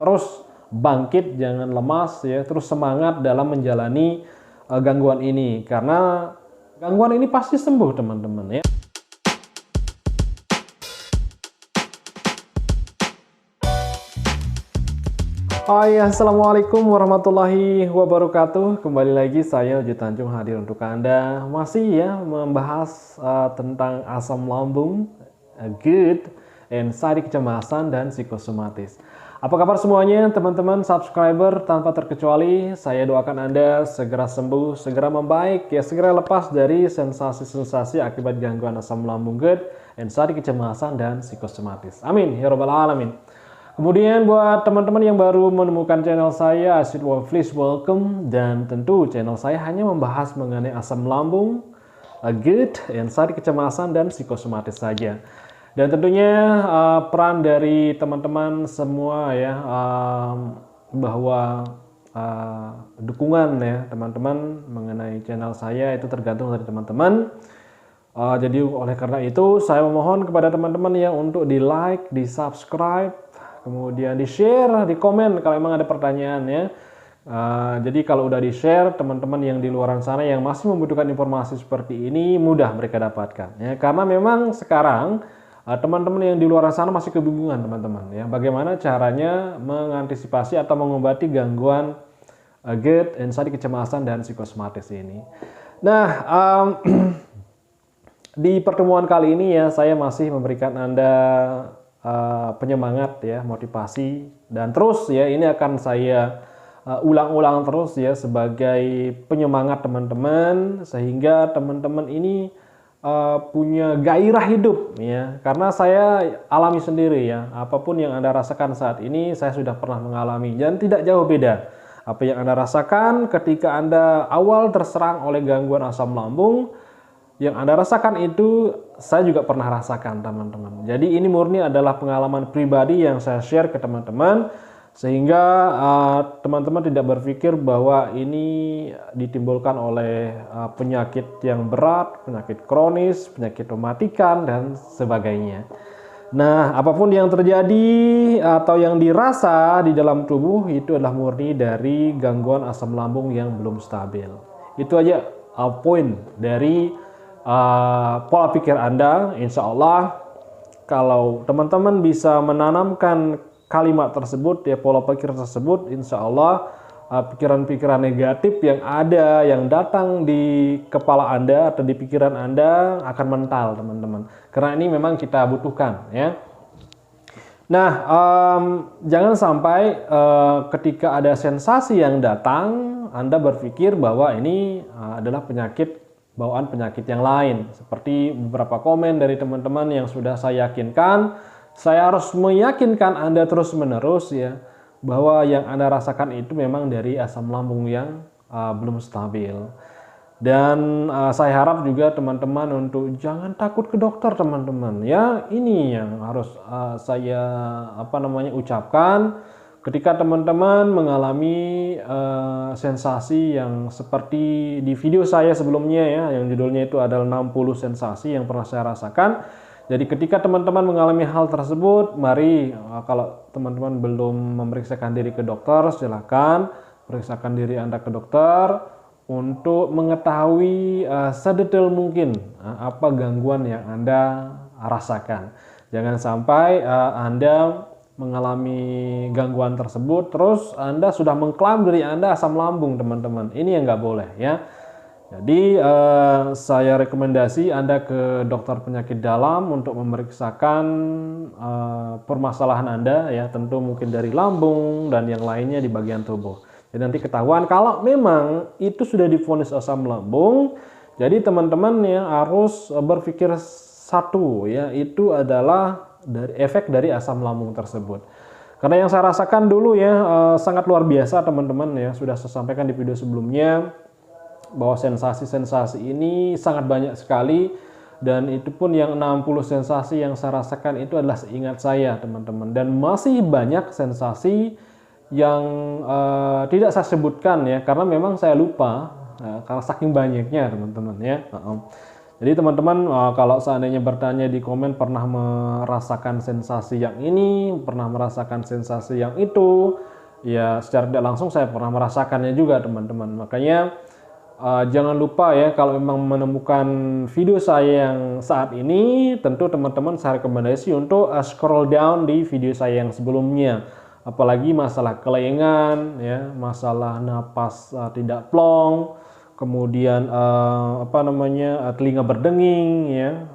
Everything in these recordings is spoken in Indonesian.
terus bangkit, jangan lemas ya, terus semangat dalam menjalani gangguan ini, karena gangguan ini pasti sembuh teman-teman ya. Hai, assalamualaikum warahmatullahi wabarakatuh. Kembali lagi saya Uji Tanjung hadir untuk Anda, masih ya membahas tentang asam lambung, GERD, anxiety, kecemasan, dan psikosomatis. Apa kabar semuanya teman-teman subscriber tanpa terkecuali? Saya doakan Anda segera sembuh, segera membaik, ya segera lepas dari sensasi-sensasi akibat gangguan asam lambung, GERD, anxiety, kecemasan, dan psikosomatis. Amin ya robbal alamin. Kemudian buat teman-teman yang baru menemukan channel saya, please welcome, dan tentu channel saya hanya membahas mengenai asam lambung, GERD, anxiety, kecemasan, dan psikosomatis saja. Dan tentunya peran dari teman-teman semua ya, bahwa dukungan ya teman-teman mengenai channel saya itu tergantung dari teman-teman. Jadi oleh karena itu saya memohon kepada teman-teman ya untuk di like, di subscribe, kemudian di share, di komen kalau memang ada pertanyaan ya. Jadi kalau udah di share, teman-teman yang di luar sana yang masih membutuhkan informasi seperti ini mudah mereka dapatkan ya, karena memang sekarang teman-teman yang di luar sana masih kebingungan teman-teman ya, bagaimana caranya mengantisipasi atau mengobati gangguan GERD, anxiety, kecemasan, dan psikosomatis ini. Nah, di pertemuan kali ini ya saya masih memberikan Anda penyemangat ya, motivasi, dan terus ya ini akan saya ulang-ulang terus ya sebagai penyemangat teman-teman, sehingga teman-teman ini punya gairah hidup ya, karena saya alami sendiri ya, apapun yang Anda rasakan saat ini saya sudah pernah mengalami dan tidak jauh beda apa yang Anda rasakan ketika Anda awal terserang oleh gangguan asam lambung. Yang Anda rasakan itu saya juga pernah rasakan teman-teman. Jadi ini murni adalah pengalaman pribadi yang saya share ke teman-teman, sehingga teman-teman tidak berpikir bahwa ini ditimbulkan oleh penyakit yang berat, penyakit kronis, penyakit mematikan, dan sebagainya. Nah, apapun yang terjadi atau yang dirasa di dalam tubuh itu adalah murni dari gangguan asam lambung yang belum stabil. Itu aja poin dari pola pikir Anda. Insya Allah kalau teman-teman bisa menanamkan kalimat tersebut ya, pola pikir tersebut, insya Allah pikiran-pikiran negatif yang ada, yang datang di kepala Anda atau di pikiran Anda akan mental teman-teman, karena ini memang kita butuhkan ya. Nah, jangan sampai ketika ada sensasi yang datang Anda berpikir bahwa ini adalah bawaan penyakit yang lain. Seperti beberapa komen dari teman-teman yang sudah saya yakinkan, saya harus meyakinkan Anda terus-menerus ya, bahwa yang Anda rasakan itu memang dari asam lambung yang belum stabil. Dan saya harap juga teman-teman untuk jangan takut ke dokter teman-teman ya. Ini yang harus saya ucapkan. Ketika teman-teman mengalami sensasi yang seperti di video saya sebelumnya ya, yang judulnya itu adalah 60 sensasi yang pernah saya rasakan. Jadi ketika teman-teman mengalami hal tersebut, mari kalau teman-teman belum memeriksakan diri ke dokter, silakan periksakan diri Anda ke dokter untuk mengetahui sedetail mungkin apa gangguan yang Anda rasakan. Jangan sampai Anda mengalami gangguan tersebut terus Anda sudah mengklaim diri Anda asam lambung teman-teman. Ini yang nggak boleh ya. Jadi saya rekomendasi Anda ke dokter penyakit dalam untuk memeriksakan permasalahan Anda ya, tentu mungkin dari lambung dan yang lainnya di bagian tubuh. Jadi nanti ketahuan kalau memang itu sudah divonis asam lambung. Jadi teman-teman ya harus berpikir satu ya, itu adalah dari efek dari asam lambung tersebut. Karena yang saya rasakan dulu ya sangat luar biasa teman-teman ya, sudah saya sampaikan di video sebelumnya bahwa sensasi-sensasi ini sangat banyak sekali, dan itu pun yang 60 sensasi yang saya rasakan itu adalah seingat saya teman-teman, dan masih banyak sensasi yang tidak saya sebutkan ya, karena memang saya lupa karena saking banyaknya teman-teman ya. Jadi teman-teman kalau seandainya bertanya di komen pernah merasakan sensasi yang ini, pernah merasakan sensasi yang itu, ya secara tidak langsung saya pernah merasakannya juga teman-teman. Makanya jangan lupa ya, kalau memang menemukan video saya yang saat ini, tentu teman-teman saya rekomendasi untuk scroll down di video saya yang sebelumnya. Apalagi masalah kelengan, ya, masalah napas tidak plong, kemudian telinga berdenging, ya,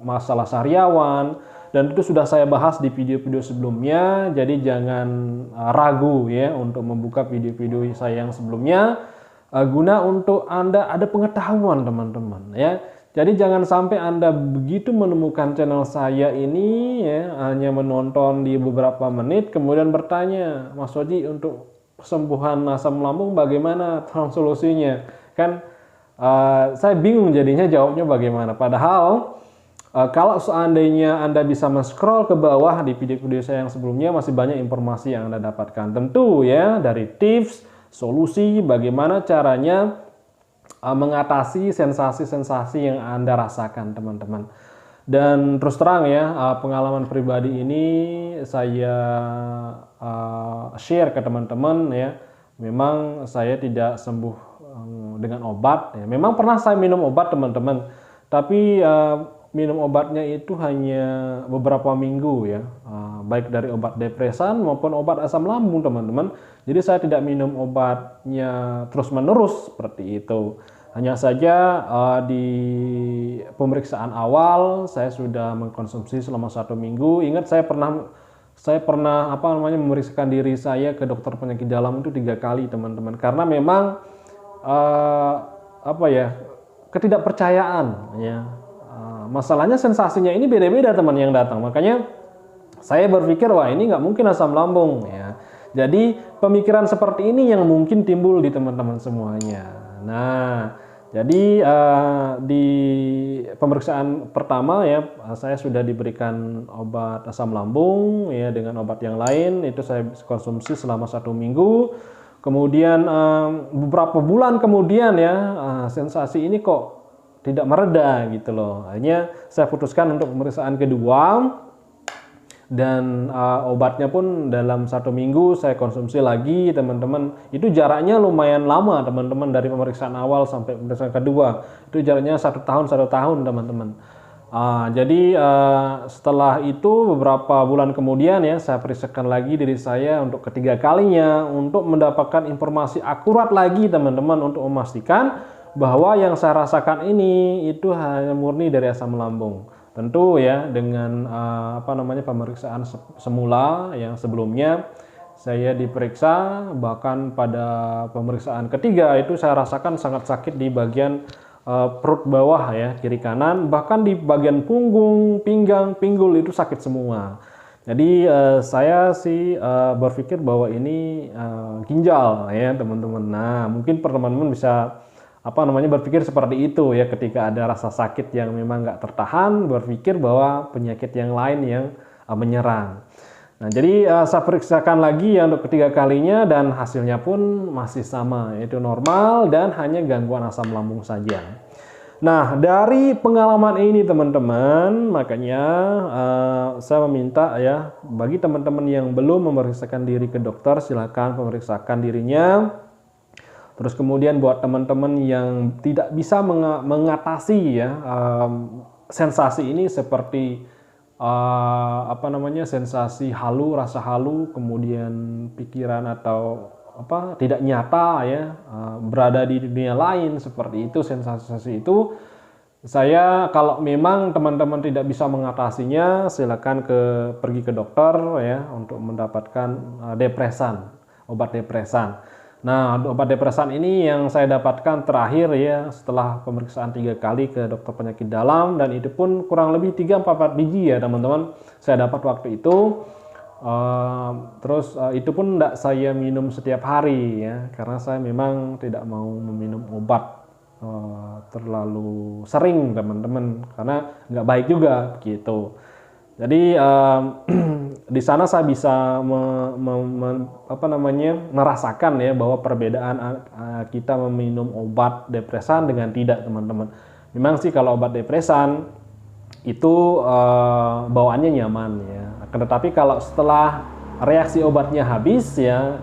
masalah sariawan, dan itu sudah saya bahas di video-video sebelumnya. Jadi jangan ragu ya untuk membuka video-video saya yang sebelumnya, guna untuk Anda ada pengetahuan teman-teman ya. Jadi jangan sampai Anda begitu menemukan channel saya ini ya, hanya menonton di beberapa menit kemudian bertanya, Mas Oji, untuk kesembuhan asam lambung bagaimana solusinya? Kan saya bingung jadinya jawabnya bagaimana. Padahal kalau seandainya Anda bisa men-scroll ke bawah di video-video saya yang sebelumnya, masih banyak informasi yang Anda dapatkan. Tentu ya, dari tips, solusi, bagaimana caranya mengatasi sensasi-sensasi yang Anda rasakan teman-teman. Dan terus terang ya, pengalaman pribadi ini saya share ke teman-teman ya. Memang saya tidak sembuh dengan obat ya. Memang pernah saya minum obat teman-teman, tapi minum obatnya itu hanya beberapa minggu ya, baik dari obat depresan maupun obat asam lambung teman-teman. Jadi saya tidak minum obatnya terus-menerus seperti itu. Hanya saja di pemeriksaan awal saya sudah mengkonsumsi selama 1 minggu. Ingat saya pernah memeriksakan diri saya ke dokter penyakit dalam itu 3 kali teman-teman. Karena memang ketidakpercayaan ya. Masalahnya sensasinya ini beda-beda teman yang datang. Makanya saya berpikir wah ini nggak mungkin asam lambung ya. Jadi pemikiran seperti ini yang mungkin timbul di teman-teman semuanya. Nah, jadi di pemeriksaan pertama ya, saya sudah diberikan obat asam lambung ya dengan obat yang lain, itu saya konsumsi selama 1 minggu. Kemudian beberapa bulan kemudian ya, sensasi ini kok tidak mereda gitu loh. Akhirnya saya putuskan untuk pemeriksaan kedua. Dan obatnya pun dalam 1 minggu saya konsumsi lagi teman-teman. Itu jaraknya lumayan lama teman-teman, dari pemeriksaan awal sampai pemeriksaan kedua. Itu jaraknya 1 tahun teman-teman. Jadi setelah itu beberapa bulan kemudian ya, saya periksakan lagi diri saya untuk ketiga kalinya untuk mendapatkan informasi akurat lagi teman-teman, untuk memastikan bahwa yang saya rasakan ini itu hanya murni dari asam lambung. Tentu ya dengan pemeriksaan semula yang sebelumnya saya diperiksa, bahkan pada pemeriksaan ketiga itu saya rasakan sangat sakit di bagian perut bawah ya, kiri kanan, bahkan di bagian punggung, pinggang, pinggul itu sakit semua. Jadi saya sih berpikir bahwa ini ginjal ya teman-teman. Nah, mungkin teman-teman bisa berpikir seperti itu ya, ketika ada rasa sakit yang memang nggak tertahan, berpikir bahwa penyakit yang lain yang menyerang. Nah, jadi saya periksakan lagi yang untuk ketiga kalinya dan hasilnya pun masih sama, yaitu normal dan hanya gangguan asam lambung saja. Nah, dari pengalaman ini teman-teman, makanya saya meminta ya, bagi teman-teman yang belum memeriksakan diri ke dokter, silakan memeriksakan dirinya. Terus kemudian buat teman-teman yang tidak bisa mengatasi ya sensasi ini, seperti sensasi halu, rasa halu, kemudian pikiran atau tidak nyata ya, berada di dunia lain, seperti itu sensasi-sensasi itu. Saya, kalau memang teman-teman tidak bisa mengatasinya, silakan pergi ke dokter ya untuk mendapatkan depresan, obat depresan. Nah, obat depresan ini yang saya dapatkan terakhir ya setelah pemeriksaan 3 kali ke dokter penyakit dalam, dan itu pun kurang lebih 3-4 biji ya teman-teman saya dapat waktu itu. Terus itu pun tidak saya minum setiap hari ya, karena saya memang tidak mau meminum obat terlalu sering teman-teman, karena nggak baik juga gitu. Jadi di sana saya bisa merasakan ya bahwa perbedaan kita meminum obat depresan dengan tidak teman-teman. Memang sih kalau obat depresan itu bawaannya nyaman ya. Akan tetapi kalau setelah reaksi obatnya habis ya,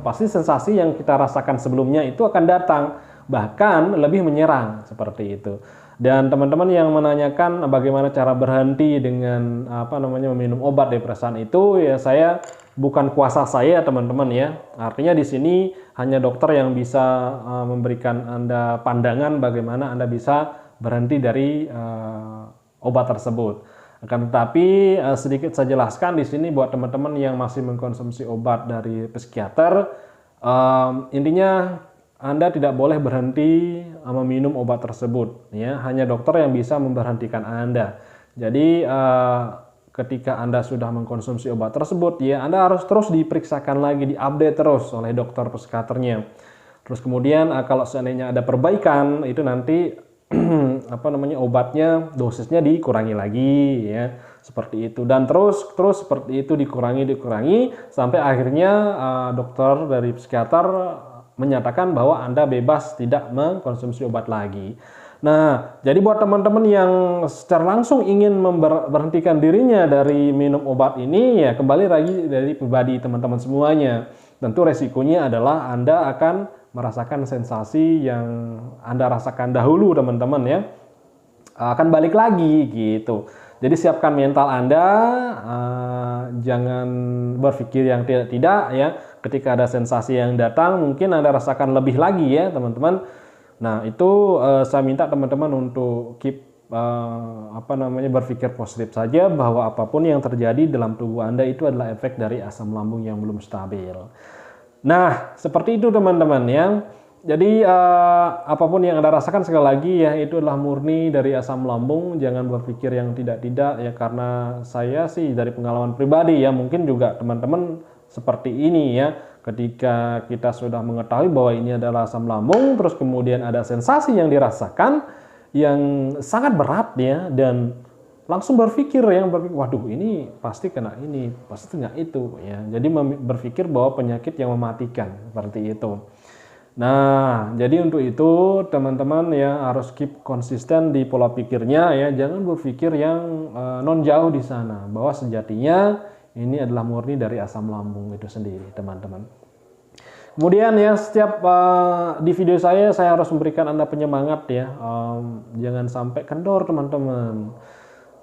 pasti sensasi yang kita rasakan sebelumnya itu akan datang, bahkan lebih menyerang seperti itu. Dan teman-teman yang menanyakan bagaimana cara berhenti dengan meminum obat depresan itu, ya saya bukan kuasa saya teman-teman ya. Artinya di sini hanya dokter yang bisa memberikan Anda pandangan bagaimana Anda bisa berhenti dari obat tersebut. Akan tetapi sedikit saya jelaskan di sini buat teman-teman yang masih mengkonsumsi obat dari psikiater, intinya Anda tidak boleh berhenti meminum obat tersebut. Ya, hanya dokter yang bisa memberhentikan Anda. Jadi ketika Anda sudah mengkonsumsi obat tersebut, ya Anda harus terus diperiksakan lagi, diupdate terus oleh dokter psikiaternya. Terus kemudian kalau seandainya ada perbaikan, itu nanti obatnya dosisnya dikurangi lagi ya, seperti itu. Dan terus seperti itu dikurangi sampai akhirnya dokter dari psikiater menyatakan bahwa Anda bebas tidak mengkonsumsi obat lagi. Nah, jadi buat teman-teman yang secara langsung ingin memberhentikan dirinya dari minum obat ini, ya kembali lagi dari pribadi teman-teman semuanya. Tentu resikonya adalah Anda akan merasakan sensasi yang Anda rasakan dahulu teman-teman ya, akan balik lagi gitu. Jadi siapkan mental Anda, jangan berpikir yang tidak-tidak ya. Ketika ada sensasi yang datang mungkin Anda rasakan lebih lagi ya teman-teman. Nah itu saya minta teman-teman untuk keep berpikir positif saja, bahwa apapun yang terjadi dalam tubuh Anda itu adalah efek dari asam lambung yang belum stabil. Nah, seperti itu teman-teman ya. Jadi apapun yang Anda rasakan sekali lagi ya, itu adalah murni dari asam lambung. Jangan berpikir yang tidak-tidak ya, karena saya sih dari pengalaman pribadi ya, mungkin juga teman-teman seperti ini ya. Ketika kita sudah mengetahui bahwa ini adalah asam lambung, terus kemudian ada sensasi yang dirasakan yang sangat berat ya, dan langsung berpikir, waduh ini pasti kena ini, pasti kena itu ya. Jadi berpikir bahwa penyakit yang mematikan seperti itu. Nah, jadi untuk itu teman-teman ya harus keep konsisten di pola pikirnya ya. Jangan berpikir yang non jauh di sana, bahwa sejatinya ini adalah murni dari asam lambung itu sendiri, teman-teman. Kemudian ya, setiap di video saya harus memberikan Anda penyemangat ya. Jangan sampai kendor teman-teman.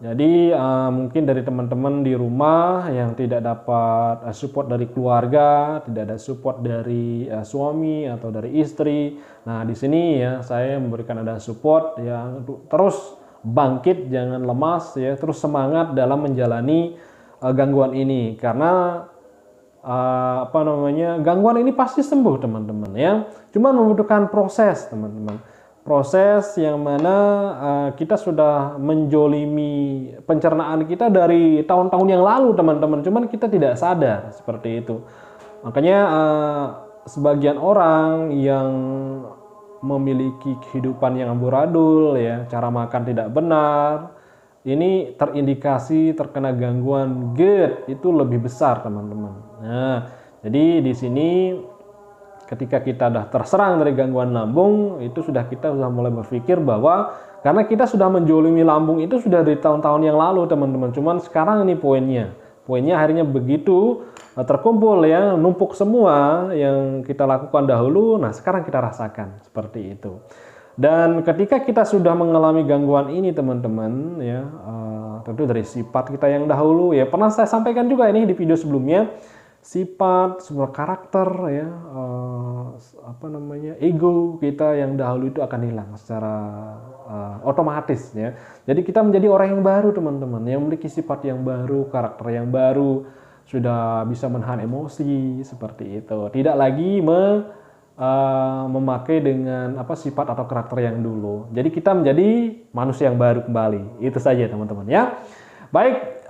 Jadi mungkin dari teman-teman di rumah yang tidak dapat support dari keluarga, tidak ada support dari suami atau dari istri. Nah di sini ya saya memberikan Anda support ya, untuk terus bangkit, jangan lemas ya, terus semangat dalam menjalani gangguan ini, karena gangguan ini pasti sembuh teman-teman ya. Cuma membutuhkan proses teman-teman. Proses yang mana kita sudah menjolimi pencernaan kita dari tahun-tahun yang lalu teman-teman, cuman kita tidak sadar seperti itu. Makanya sebagian orang yang memiliki kehidupan yang amburadul ya, cara makan tidak benar, ini terindikasi terkena gangguan GERD itu lebih besar teman-teman. Nah, jadi di sini ketika kita sudah terserang dari gangguan lambung, itu kita sudah mulai berpikir bahwa karena kita sudah menjolimi lambung itu sudah dari tahun-tahun yang lalu teman-teman. Cuman sekarang ini poinnya akhirnya begitu terkumpul ya, numpuk semua yang kita lakukan dahulu. Nah sekarang kita rasakan seperti itu. Dan ketika kita sudah mengalami gangguan ini teman-teman ya, tentu dari sifat kita yang dahulu ya, pernah saya sampaikan juga ini di video sebelumnya. Sifat, sebuah karakter ya, ego kita yang dahulu itu akan hilang secara otomatis ya. Jadi kita menjadi orang yang baru teman-teman, yang memiliki sifat yang baru, karakter yang baru, sudah bisa menahan emosi seperti itu. Tidak lagi memakai dengan sifat atau karakter yang dulu. Jadi kita menjadi manusia yang baru kembali. Itu saja teman-teman ya. Baik,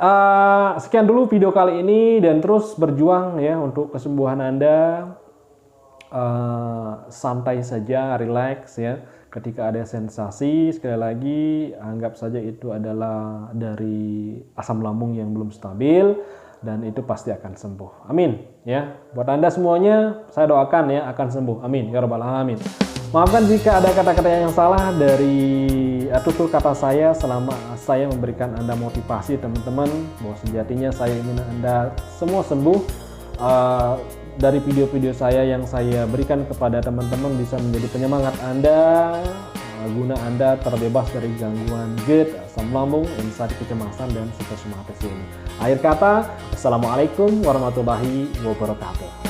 sekian dulu video kali ini, dan terus berjuang ya untuk kesembuhan Anda. Santai saja, relax ya. Ketika ada sensasi, sekali lagi anggap saja itu adalah dari asam lambung yang belum stabil, dan itu pasti akan sembuh. Amin ya. Buat Anda semuanya saya doakan ya akan sembuh. Amin ya rabbal alamin. Maafkan jika ada kata-kata yang salah dari tutur kata saya selama saya memberikan Anda motivasi teman-teman, bahwa sejatinya saya ingin Anda semua sembuh. Dari video-video saya yang saya berikan kepada teman-teman bisa menjadi penyemangat Anda, guna Anda terbebas dari gangguan GERD, asam lambung, insani kecemasan, dan psikosomatis ini. Akhir kata, Assalamualaikum warahmatullahi wabarakatuh.